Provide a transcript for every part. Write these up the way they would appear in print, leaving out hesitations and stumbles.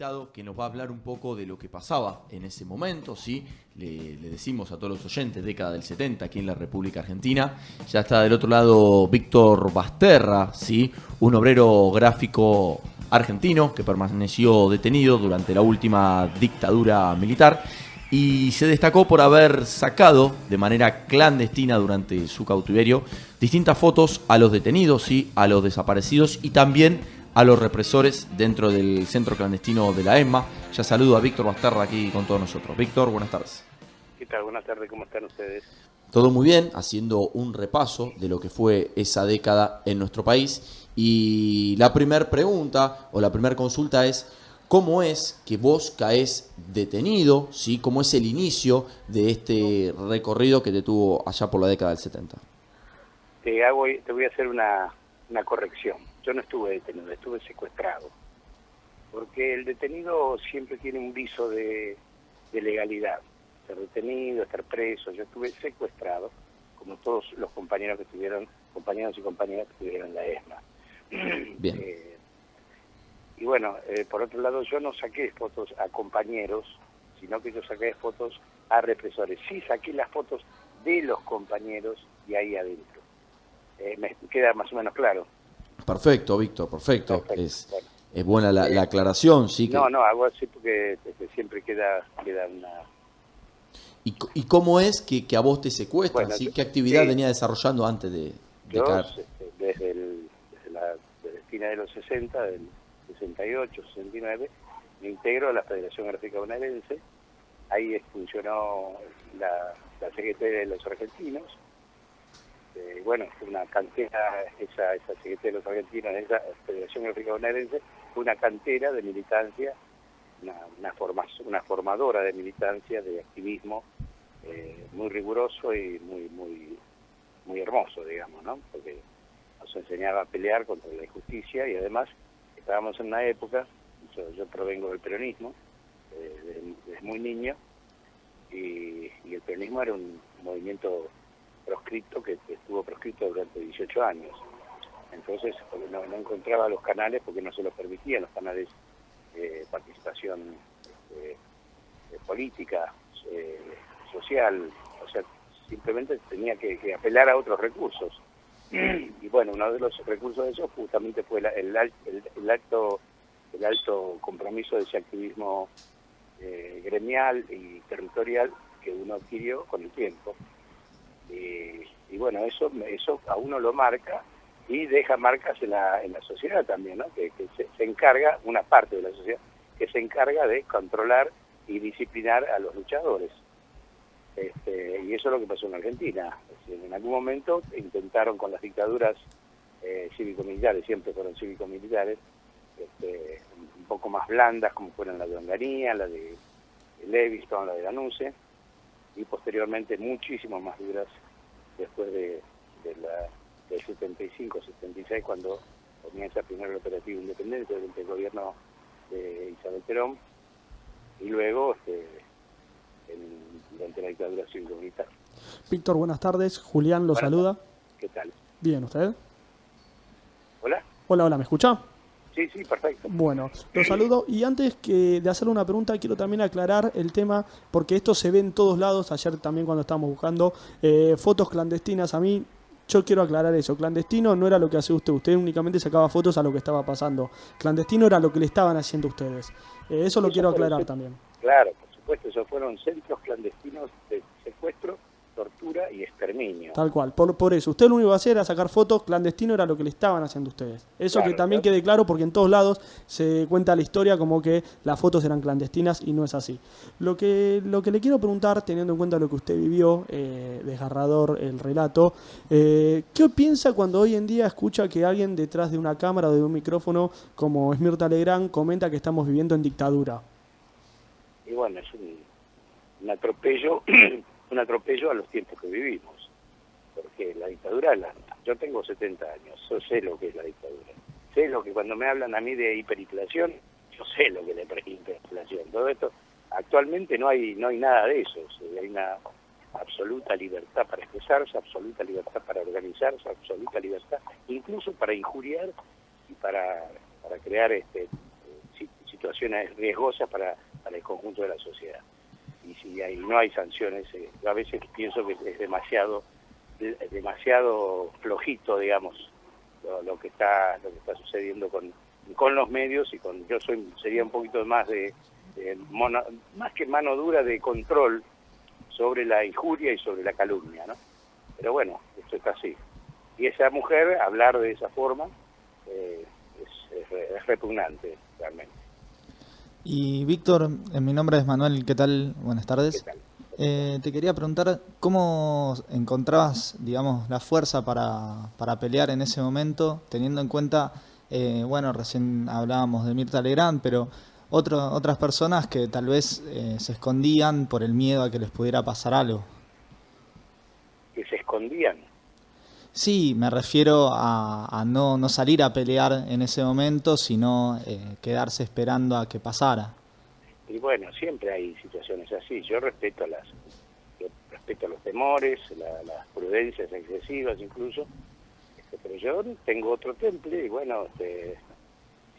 invitado que nos va a hablar un poco de lo que pasaba en ese momento, ¿sí? Le decimos a todos los oyentes, década del 70 aquí en la República Argentina. Ya está del otro lado Víctor Basterra, ¿sí? Un obrero gráfico argentino que permaneció detenido durante la última dictadura militar y se destacó por haber sacado de manera clandestina durante su cautiverio distintas fotos a los detenidos, ¿sí? A los desaparecidos y también a los represores dentro del centro clandestino de la ESMA. Ya saludo a Víctor Basterra aquí con todos nosotros. Víctor, buenas tardes. ¿Qué tal? Buenas tardes, ¿cómo están ustedes? Todo muy bien, haciendo un repaso de lo que fue esa década en nuestro país. Y la primera pregunta o la primera consulta es, ¿cómo es que vos caes detenido? ¿Sí? ¿Cómo es el inicio de este recorrido que te tuvo allá por la década del 70? Te voy a hacer una corrección. Yo no estuve detenido, estuve secuestrado. Porque el detenido siempre tiene un viso de legalidad. Ser detenido, estar preso. Yo estuve secuestrado, como todos los compañeros que estuvieron, compañeros y compañeras que estuvieron en la ESMA. Bien. Y bueno, por otro lado, yo no saqué fotos a compañeros, sino que yo saqué fotos a represores. Sí saqué las fotos de los compañeros y ahí adentro. Me queda más o menos claro. Perfecto, Víctor, perfecto. Perfecto. Bueno, es buena la aclaración, sí. No, hago así porque siempre queda una... ¿Y cómo es que a vos te secuestran? Bueno, ¿Sí? ¿Qué actividad venía desarrollando antes de caer? Desde la fines de los 60, del 68, 69, me integro a la Federación Gráfica Bonaerense. Ahí funcionó la CGT de los argentinos. Bueno, fue una cantera, esa CGT de los argentinos, esa Federación Gráfica Bonaerense, fue una cantera de militancia, una formadora de militancia, de activismo, muy riguroso y muy hermoso, digamos, ¿no? Porque nos enseñaba a pelear contra la injusticia y además estábamos en una época, yo provengo del peronismo, desde muy niño, y el peronismo era un movimiento proscripto que estuvo proscripto durante 18 años. Entonces no encontraba los canales porque no se los permitían los canales de participación política, social, o sea, simplemente tenía que apelar a otros recursos. Y bueno, uno de los recursos de eso justamente fue el alto compromiso de ese activismo gremial y territorial que uno adquirió con el tiempo. Y bueno, eso a uno lo marca y deja marcas en la sociedad también, ¿no? Que se encarga, una parte de la sociedad, que se encarga de controlar y disciplinar a los luchadores. Y eso es lo que pasó en Argentina. Es decir, en algún momento intentaron con las dictaduras cívico-militares, siempre fueron cívico-militares, un poco más blandas, como fueron la de Onganía, la de Leviston, la de Danuse, y posteriormente muchísimo más duras después del 75-76, cuando comienza primero el operativo Independencia durante el gobierno de Isabel Perón, y luego durante la dictadura cívico-militar. Víctor, buenas tardes. Julián lo saluda. ¿Qué tal? Bien, ¿usted? ¿Hola? Hola, ¿me escucha? Sí, perfecto. Bueno, lo saludo y antes de hacerle una pregunta quiero también aclarar el tema, porque esto se ve en todos lados. Ayer también cuando estábamos buscando fotos clandestinas, yo quiero aclarar eso. Clandestino no era lo que hacía usted únicamente sacaba fotos a lo que estaba pasando. Clandestino era lo que le estaban haciendo ustedes. Eso lo quiero aclarar también. Claro, por supuesto, esos fueron centros clandestinos de secuestro, tortura y exterminio. Tal cual, por eso. Usted lo único que hacía era sacar fotos, clandestino era lo que le estaban haciendo ustedes. Eso claro, que también quede claro, porque en todos lados se cuenta la historia como que las fotos eran clandestinas y no es así. Lo que le quiero preguntar, teniendo en cuenta lo que usted vivió, desgarrador el relato, ¿qué piensa cuando hoy en día escucha que alguien detrás de una cámara o de un micrófono, como Mirta Legrand, comenta que estamos viviendo en dictadura? Y bueno, es un atropello... un atropello a los tiempos que vivimos, porque la dictadura, yo tengo 70 años, yo sé lo que es la dictadura, sé lo que cuando me hablan a mí de hiperinflación, yo sé lo que es la hiperinflación, todo esto, actualmente no hay nada de eso, hay una absoluta libertad para expresarse, absoluta libertad para organizarse, absoluta libertad, incluso para injuriar y para crear situaciones riesgosas para el conjunto de la sociedad. Y si no hay sanciones, yo a veces pienso que es demasiado flojito, digamos, lo que está sucediendo con los medios, y sería un poquito más más que mano dura, de control sobre la injuria y sobre la calumnia, ¿no? Pero bueno, esto está así. Y esa mujer, hablar de esa forma, es repugnante, realmente. Y Víctor, mi nombre es Manuel, ¿qué tal? Buenas tardes. ¿Qué tal? Te quería preguntar, ¿cómo encontrabas, digamos, la fuerza para pelear en ese momento, teniendo en cuenta, bueno, recién hablábamos de Mirta Legrand, pero otras personas que tal vez se escondían por el miedo a que les pudiera pasar algo? Que se escondían. Sí, me refiero a no salir a pelear en ese momento, sino quedarse esperando a que pasara. Y bueno, siempre hay situaciones así. Yo respeto los temores, las prudencias excesivas incluso, pero yo tengo otro temple y bueno,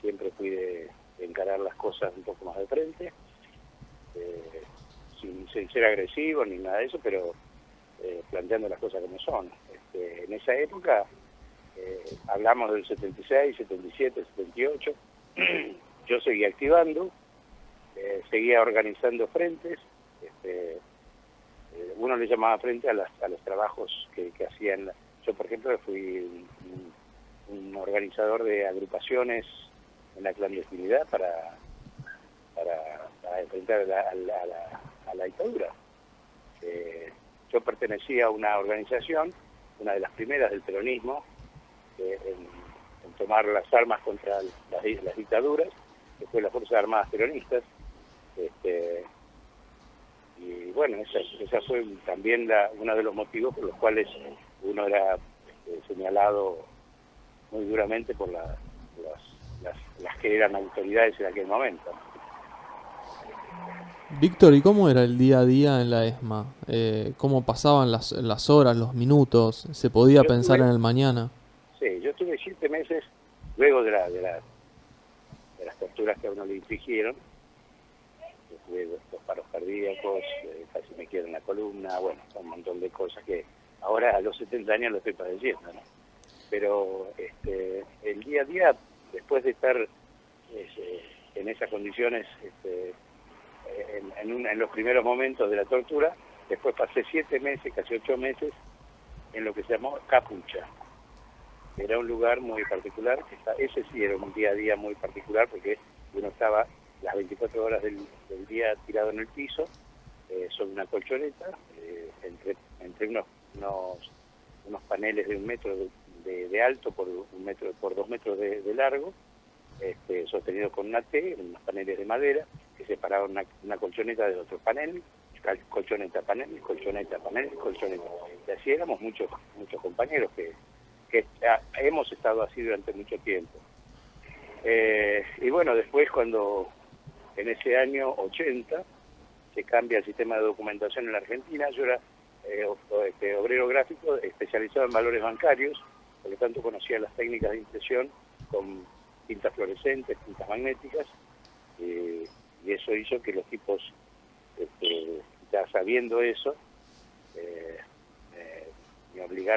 siempre fui de encarar las cosas un poco más de frente, sin ser agresivo ni nada de eso, pero planteando las cosas como son. En esa época, hablamos del 76, 77, 78, yo seguía activando, seguía organizando frentes. Uno le llamaba frente a los trabajos que hacían. Yo, por ejemplo, fui un organizador de agrupaciones en la clandestinidad para enfrentar a la dictadura. Yo pertenecía a una organización, una de las primeras del peronismo, en tomar las armas contra las dictaduras, que fue las Fuerzas Armadas Peronistas. Y bueno, esa fue también uno de los motivos por los cuales uno era señalado muy duramente por las que eran autoridades en aquel momento. Víctor, ¿y cómo era el día a día en la ESMA? ¿Cómo pasaban las horas, los minutos? ¿Se podía pensar en el mañana? Sí, yo estuve 7 meses luego de las torturas que a uno le infligieron. Tuve 2 paros cardíacos, casi me quedo en la columna, bueno, un montón de cosas que ahora a los 70 años lo estoy padeciendo, ¿no? Pero el día a día, después de estar en esas condiciones, en los primeros momentos de la tortura, después pasé 7 meses, casi 8 meses, en lo que se llamó Capucha. Era un lugar muy particular, ese sí era un día a día muy particular, porque uno estaba las 24 horas del día tirado en el piso, sobre una colchoneta, entre unos paneles de 1 metro de alto por 2 metros de largo, sostenido con una T, unos paneles de madera, que separaban una colchoneta de otro panel, colchoneta, panel, colchoneta, panel, colchoneta. Y así éramos muchos compañeros que hemos estado así durante mucho tiempo. Y bueno, después cuando en ese año 80 se cambia el sistema de documentación en la Argentina, yo era obrero gráfico especializado en valores bancarios, por lo tanto conocía las técnicas de impresión con tintas fluorescentes, tintas magnéticas, y eso hizo que los tipos, ya sabiendo eso,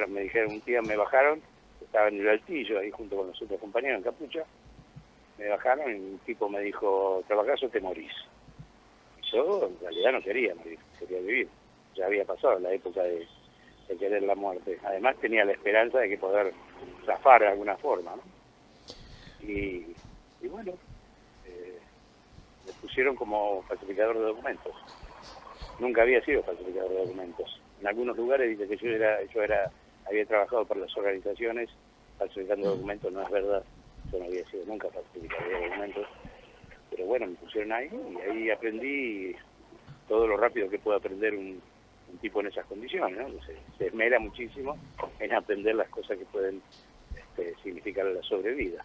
me dijeron un día, me bajaron, estaba en el Altillo ahí junto con los otros compañeros en Capucha, me bajaron y un tipo me dijo, ¿trabajás o te morís? Yo en realidad no quería morir, quería vivir. Ya había pasado la época de querer la muerte. Además tenía la esperanza de que poder zafar de alguna forma, ¿no? Y bueno, me pusieron como falsificador de documentos. Nunca había sido falsificador de documentos. En algunos lugares dice que yo había trabajado para las organizaciones falsificando documentos, no es verdad. Yo no había sido nunca falsificador de documentos. Pero bueno, me pusieron ahí y ahí aprendí todo lo rápido que puede aprender un tipo en esas condiciones, ¿no? Se esmera muchísimo en aprender las cosas que pueden significar la sobrevida.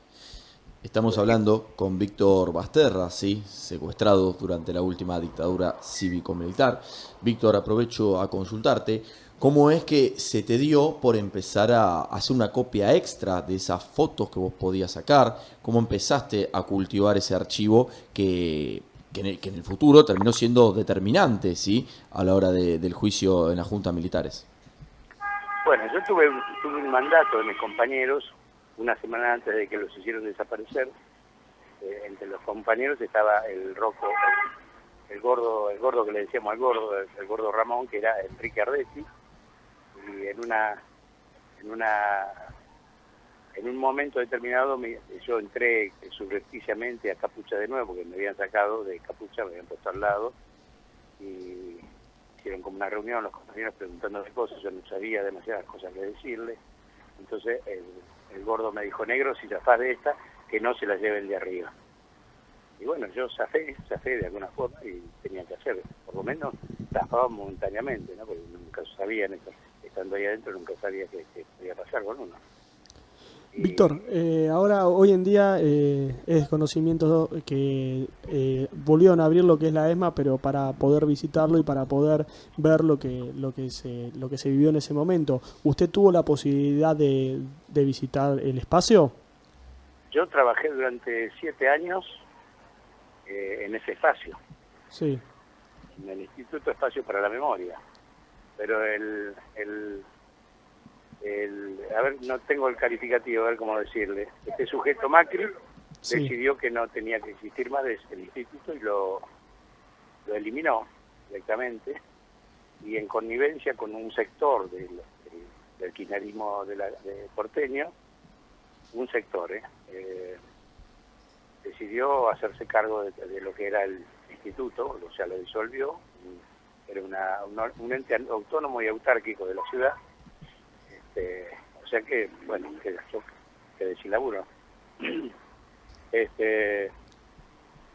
Estamos hablando con Víctor Basterra, ¿sí? Secuestrado durante la última dictadura cívico-militar. Víctor, aprovecho a consultarte. ¿Cómo es que se te dio por empezar a hacer una copia extra de esas fotos que vos podías sacar? ¿Cómo empezaste a cultivar ese archivo que en el futuro terminó siendo determinante, ¿sí? A la hora del juicio en la Junta Militares? Bueno, yo tuve un mandato de mis compañeros una semana antes de que los hicieron desaparecer. Entre los compañeros estaba el Rocco, el gordo que le decíamos el gordo Ramón, que era Enrique Ardetti, y en un momento determinado yo entré subrepticiamente a Capucha de nuevo, porque me habían sacado de Capucha, me habían puesto al lado, y hicieron como una reunión los compañeros preguntándome cosas. Yo no sabía demasiadas cosas que decirle. Entonces el gordo me dijo: negro, si zafás de esta, que no se la lleve el de arriba. Y bueno, yo zafé de alguna forma y tenía que hacerlo. Por lo menos zafaba momentáneamente, ¿no? Porque nunca sabía, estando ahí adentro, nunca sabía qué podía pasar con uno. Víctor, ahora hoy en día es conocimiento que volvieron a abrir lo que es la ESMA, pero para poder visitarlo y para poder ver lo que se vivió en ese momento. ¿Usted tuvo la posibilidad de visitar el espacio? Yo trabajé durante 7 años en ese espacio. Sí. En el Instituto Espacio para la Memoria. Pero a ver, no tengo el calificativo, a ver cómo decirle. Este sujeto Macri decidió que no tenía que existir más el instituto y lo eliminó directamente, y en connivencia con un sector del kirchnerismo de porteño, un sector, decidió hacerse cargo de lo que era el instituto, o sea, lo disolvió. Era un ente autónomo y autárquico de la ciudad. O sea que, bueno, quedé sin laburo.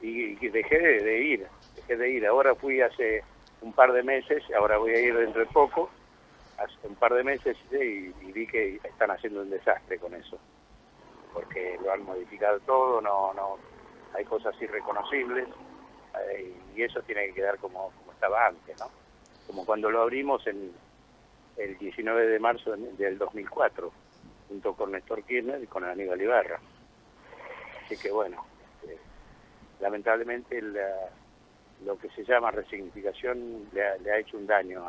Y dejé de ir. Ahora fui hace un par de meses, ahora voy a ir dentro de poco, hace un par de meses, y vi que están haciendo un desastre con eso, porque lo han modificado todo, no hay cosas irreconocibles, y eso tiene que quedar como estaba antes, ¿no? Como cuando lo abrimos el 19 de marzo del 2004, junto con Néstor Kirchner y con Aníbal Ibarra. Así que bueno, lamentablemente lo que se llama resignificación le ha hecho un daño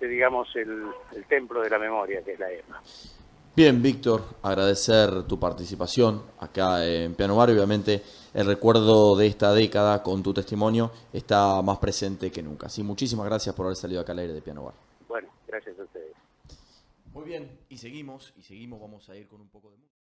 digamos, el templo de la memoria, que es la ESMA. Bien, Víctor, agradecer tu participación acá en Piano Bar. Obviamente el recuerdo de esta década con tu testimonio está más presente que nunca. Sí, muchísimas gracias por haber salido acá al aire de Piano Bar. Bueno, gracias a ustedes. Muy bien, y seguimos, vamos a ir con un poco de música.